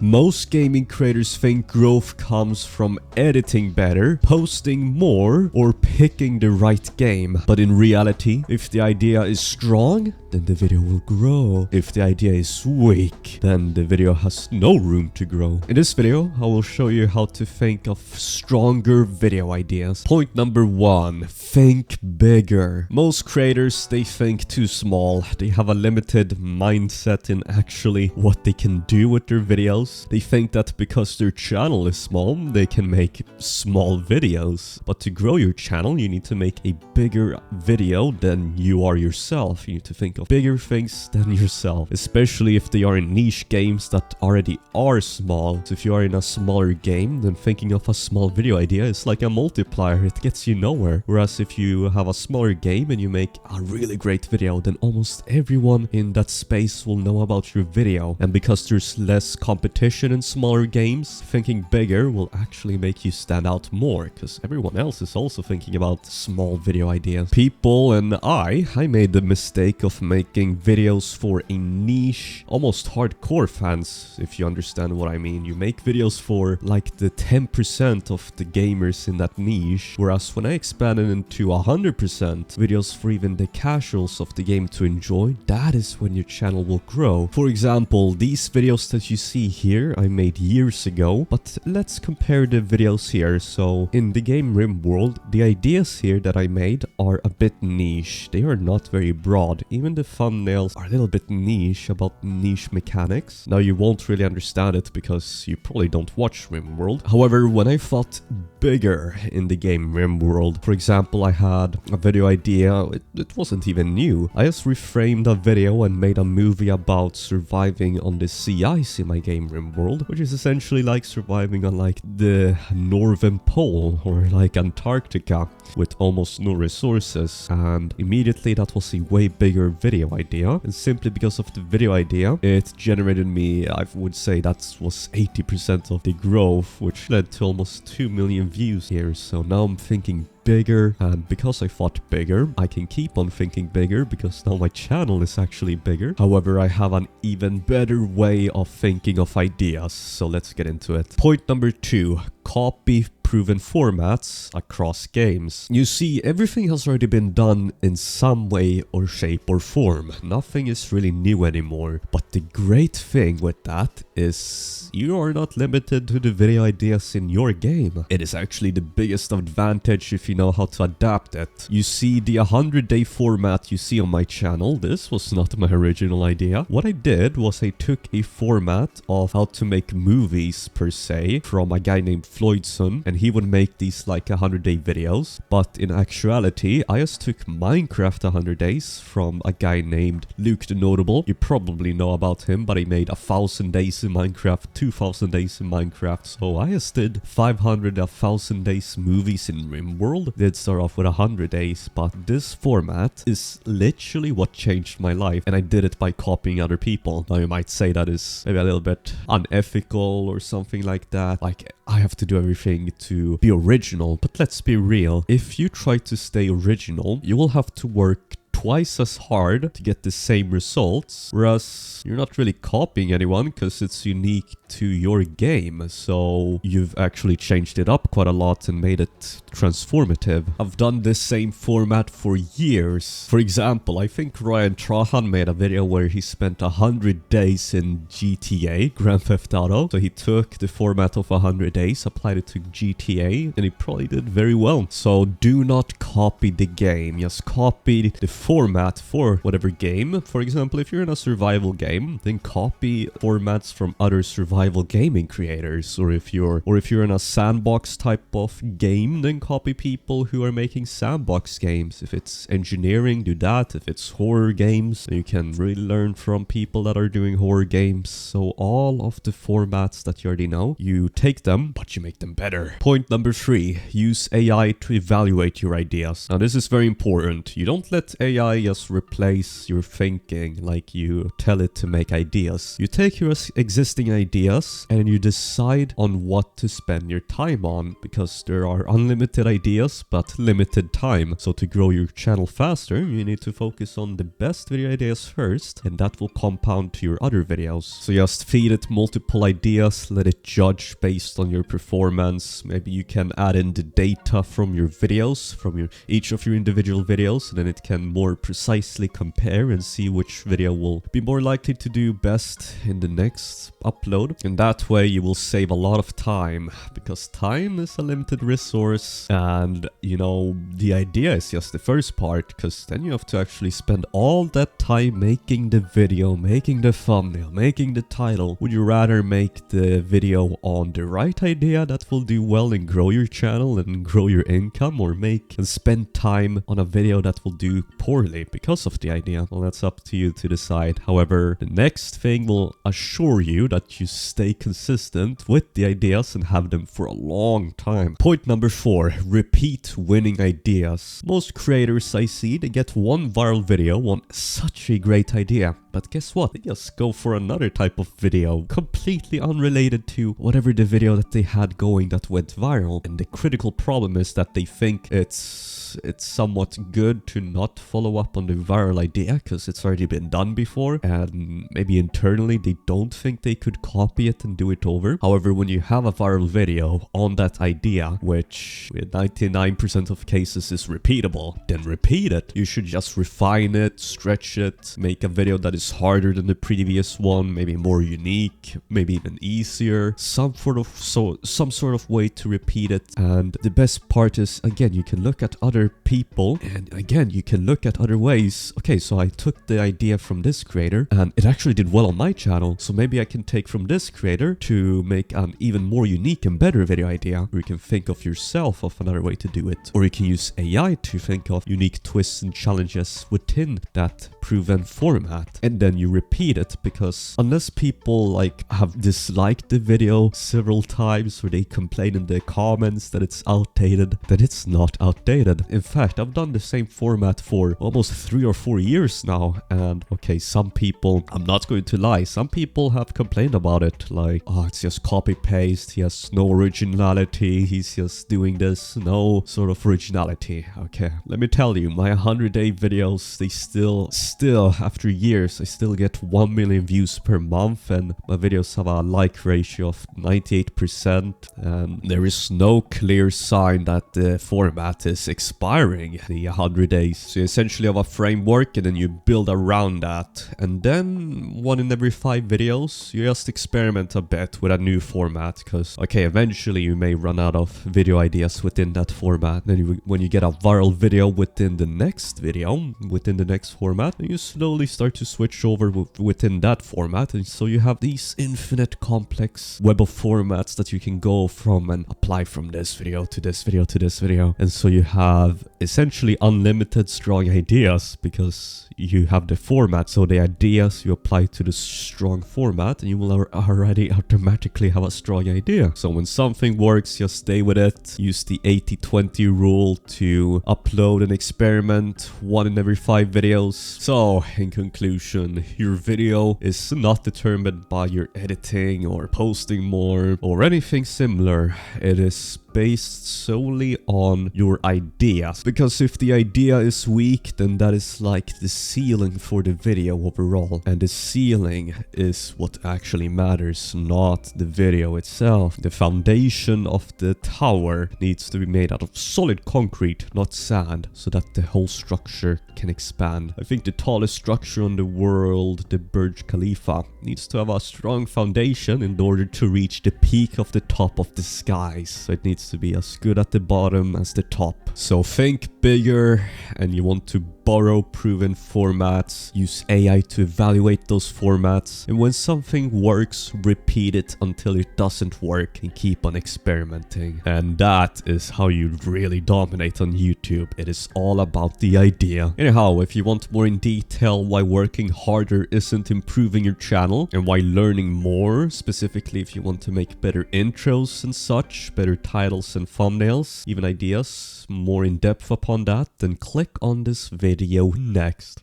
Most gaming creators think growth comes from editing better, posting more, or picking the right game. But in reality, if the idea is strong, then the video will grow. If the idea is weak, then the video has no room to grow. In this video, I will show you how to think of stronger video ideas. Point number 1, think bigger. Most creators, they think too small. They have a limited mindset in actually what they can do with their videos. They think that because their channel is small, they can make small videos. But to grow your channel, you need to make a bigger video than you are yourself. You need to think of bigger things than yourself, especially if they are in niche games that already are small. So if you are in a smaller game, then thinking of a small video idea is like a multiplier. It gets you nowhere. Whereas if you have a smaller game and you make a really great video, then almost everyone in that space will know about your video. And because there's less competition in smaller games, thinking bigger will actually make you stand out more, because everyone else is also thinking about small video ideas. People and I made the mistake of making videos for a niche, almost hardcore fans, if you understand what I mean. You make videos for like the 10% of the gamers in that niche, whereas when I expanded into 100% videos for even the casuals of the game to enjoy, that is when your channel will grow. For example, these videos that you see here I made years ago, but let's compare the videos here. So in the game RimWorld, the ideas here that I made are a bit niche. They are not very broad. Even the thumbnails are a little bit niche about niche mechanics. Now you won't really understand it because you probably don't watch RimWorld. However, when I thought bigger in the game RimWorld, for example, I had a video idea. It wasn't even new. I just reframed a video and made a movie about surviving on the sea ice in my game RimWorld, which is essentially like surviving on like the northern pole or like Antarctica with almost no resources. And immediately that was a way bigger video idea, and simply because of the video idea, it generated me, I would say that was 80% of the growth, which led to almost 2 million views here. So now I'm thinking bigger, and because I thought bigger, I can keep on thinking bigger because now my channel is actually bigger. However, I have an even better way of thinking of ideas, so let's get into it. Point number 2, copy proven formats across games. You see, everything has already been done in some way or shape or form. Nothing is really new anymore. But the great thing with that is you are not limited to the video ideas in your game. It is actually the biggest advantage if you know how to adapt it. You see, the 100-day format you see on my channel, this was not my original idea. What I did was I took a format of how to make movies per se from a guy named Floydson, and he would make these like 100-day videos. But in actuality, I just took Minecraft 100 days from a guy named Luke the Notable. You probably know about him, but he made 1,000 days in Minecraft, 2,000 days in Minecraft. So I just did 500, 1,000 days movies in RimWorld. Did start off with 100 days, but this format is literally what changed my life, and I did it by copying other people. Now you might say that is maybe a little bit unethical or something like that. Like, I have to do everything to be original, but let's be real. If you try to stay original, you will have to work twice as hard to get the same results, whereas you're not really copying anyone because it's unique to your game. So you've actually changed it up quite a lot and made it transformative. I've done this same format for years. For example, I think Ryan Trahan made a video where he spent 100 days in GTA, Grand Theft Auto. So he took the format of 100 days, applied it to GTA, and he probably did very well. So do not copy the game, just copy the format for whatever game. For example, if you're in a survival game, then copy formats from other survival gaming creators. Or if you're in a sandbox type of game, then copy people who are making sandbox games. If it's engineering, do that. If it's horror games, you can really learn from people that are doing horror games. So all of the formats that you already know, you take them, but you make them better. Point number 3, use AI to evaluate your ideas. Now this is very important. You don't let AI AI just replace your thinking, like you tell it to make ideas. You take your existing ideas and you decide on what to spend your time on, because there are unlimited ideas but limited time. So to grow your channel faster, you need to focus on the best video ideas first, and that will compound to your other videos. So just feed it multiple ideas, let it judge based on your performance. Maybe you can add in the data from your videos, from each of your individual videos, and then it can more precisely compare and see which video will be more likely to do best in the next upload. And that way you will save a lot of time, because time is a limited resource, and you know, the idea is just the first part, because then you have to actually spend all that time making the video, making the thumbnail, making the title. Would you rather make the video on the right idea that will do well and grow your channel and grow your income, or make and spend time on a video that will do poorly because of the idea? Well, that's up to you to decide. However, the next thing will assure you that you stay consistent with the ideas and have them for a long time. Point number 4, repeat winning ideas. Most creators I see, they get one viral video, one such a great idea, but guess what? They just go for another type of video, completely unrelated to whatever the video that they had going that went viral. And the critical problem is that they think it's somewhat good to not follow up on the viral idea because it's already been done before, and maybe internally they don't think they could copy it and do it over. However, when you have a viral video on that idea, which in 99% of cases is repeatable, then repeat it. You should just refine it, stretch it, make a video that is harder than the previous one, maybe more unique, maybe even easier, some sort of way to repeat it. And the best part is, again, you can look at other people, and again, you can look at other ways. Okay, so I took the idea from this creator and it actually did well on my channel, so maybe I can take from this creator to make an even more unique and better video idea. Or you can think of yourself of another way to do it, or you can use AI to think of unique twists and challenges within that proven format, and then you repeat it. Because unless people like have disliked the video several times, or they complain in the comments that it's outdated, then it's not outdated. In fact, I've done the same format for almost 3 or 4 years now, and okay, some people, I'm not going to lie, some people have complained about it, like, oh, it's just copy paste, he has no originality, he's just doing this, no sort of originality. Okay, let me tell you, my 100-day videos, they still after years, I still get 1 million views per month, and my videos have a like ratio of 98%, and there is no clear sign that the format is expiring the 100 days. So you essentially have a framework, and then you build around that, and then 1 in every 5 videos you just experiment a bit with a new format, because okay, eventually you may run out of video ideas within that format. Then when you get a viral video within the next video, within the next format, then you slowly start to switch over within that format. And so you have these infinite complex web of formats that you can go from and apply from this video to this video to this video. And so you have essentially unlimited strong ideas, because you have the format. So the ideas you apply to the strong format, and you will already automatically have a strong idea. So when something works, just stay with it. Use the 80-20 rule to upload and experiment 1 in every 5 videos. So in conclusion, your video is not determined by your editing or posting more or anything similar. It is based solely on your ideas, because if the idea is weak, then that is like the ceiling for the video overall, and the ceiling is what actually matters, not the video itself. The foundation of the tower needs to be made out of solid concrete, not sand, so that the whole structure can expand. I think the tallest structure on the world, the Burj Khalifa, needs to have a strong foundation in order to reach the peak of the top of the skies. So it needs to be as good at the bottom as the top. So think bigger, and you want to borrow proven formats, use AI to evaluate those formats, and when something works, repeat it until it doesn't work and keep on experimenting. And that is how you really dominate on YouTube. It is all about the idea. Anyhow, if you want more in detail why working harder isn't improving your channel, and why learning more, specifically if you want to make better intros and such, better titles and thumbnails, even ideas more in depth upon that, then click on this video. video next.